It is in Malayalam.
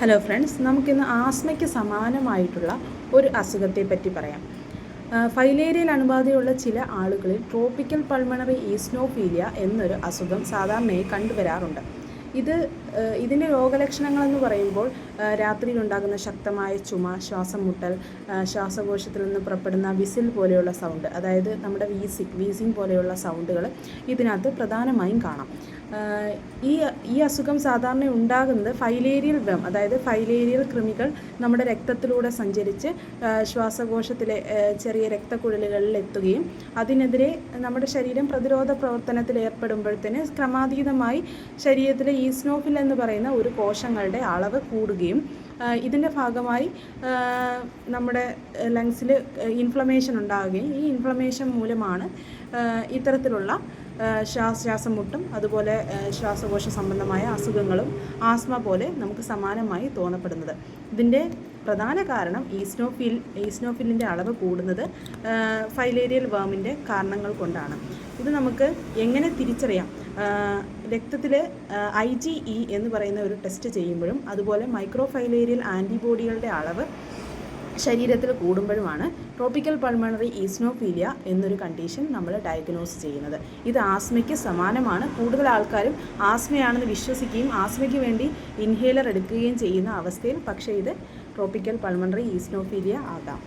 ഹലോ ഫ്രണ്ട്സ്, നമുക്കിന്ന് ആസ്മയ്ക്ക് സമാനമായിട്ടുള്ള ഒരു അസുഖത്തെ പറ്റി പറയാം. ഫൈലേറിയൽ അണുബാധയുള്ള ചില ആളുകളിൽ ട്രോപ്പിക്കൽ പൾമണറി ഈസ്നോഫീലിയ എന്നൊരു അസുഖം സാധാരണയായി കണ്ടുവരാറുണ്ട്. ഇതിൻ്റെ രോഗലക്ഷണങ്ങളെന്ന് പറയുമ്പോൾ രാത്രിയിലുണ്ടാകുന്ന ശക്തമായ ചുമ, ശ്വാസം മുട്ടൽ, ശ്വാസകോശത്തിൽ നിന്ന് പുറപ്പെടുന്ന വിസിൽ പോലെയുള്ള സൗണ്ട്, അതായത് നമ്മുടെ വീസിങ് പോലെയുള്ള സൗണ്ടുകൾ ഇതിനകത്ത് പ്രധാനമായും കാണാം. ഈ അസുഖം സാധാരണ ഉണ്ടാകുന്നത് ഫൈലേറിയൽ വേം, അതായത് ഫൈലേറിയൽ കൃമികൾ നമ്മുടെ രക്തത്തിലൂടെ സഞ്ചരിച്ച് ശ്വാസകോശത്തിലെ ചെറിയ രക്തക്കുഴലുകളിൽ എത്തുകയും അതിനെതിരെ നമ്മുടെ ശരീരം പ്രതിരോധ പ്രവർത്തനത്തിൽ ഏർപ്പെടുമ്പോഴത്തേന് ക്രമാതീതമായി ശരീരത്തിലെ ഈസ്നോഫിൽ എന്ന് പറയുന്ന ഒരു കോശങ്ങളുടെ അളവ് കൂടുകയും ഇതിൻ്റെ ഭാഗമായി നമ്മുടെ ലങ്സിൽ ഇൻഫ്ലമേഷൻ ഉണ്ടാകുകയും ഈ ഇൻഫ്ലമേഷൻ മൂലമാണ് ഇത്തരത്തിലുള്ള ശ്വാസം മുട്ടും അതുപോലെ ശ്വാസകോശ സംബന്ധമായ അസുഖങ്ങളും ആസ്മ പോലെ നമുക്ക് സമാനമായി തോന്നപ്പെടുന്നത്. ഇതിൻ്റെ പ്രധാന കാരണം ഈസ്നോഫിലിൻ്റെ അളവ് കൂടുന്നത് ഫൈലേറിയൽ വേമിൻ്റെ കാരണങ്ങൾ കൊണ്ടാണ്. ഇത് നമുക്ക് എങ്ങനെ തിരിച്ചറിയാം? രക്തത്തിൽ IgE എന്ന് പറയുന്ന ഒരു ടെസ്റ്റ് ചെയ്യുമ്പോഴും അതുപോലെ മൈക്രോഫൈലേറിയൽ ആൻറ്റിബോഡികളുടെ അളവ് ശരീരത്തിൽ കൂടുമ്പോഴുമാണ് ട്രോപ്പിക്കൽ പൾമണറി ഈസ്നോഫീലിയ എന്നൊരു കണ്ടീഷൻ നമ്മൾ ഡയഗ്നോസ് ചെയ്യുന്നത്. ഇത് ആസ്മയ്ക്ക് സമാനമാണ്. കൂടുതൽ ആൾക്കാരും ആസ്മയാണെന്ന് വിശ്വസിക്കുകയും ആസ്മയ്ക്ക് വേണ്ടി ഇൻഹേലർ എടുക്കുകയും ചെയ്യുന്ന അവസ്ഥയിൽ പക്ഷേ ഇത് ട്രോപ്പിക്കൽ പൾമണറി ഈസ്നോഫീലിയ ആകാം.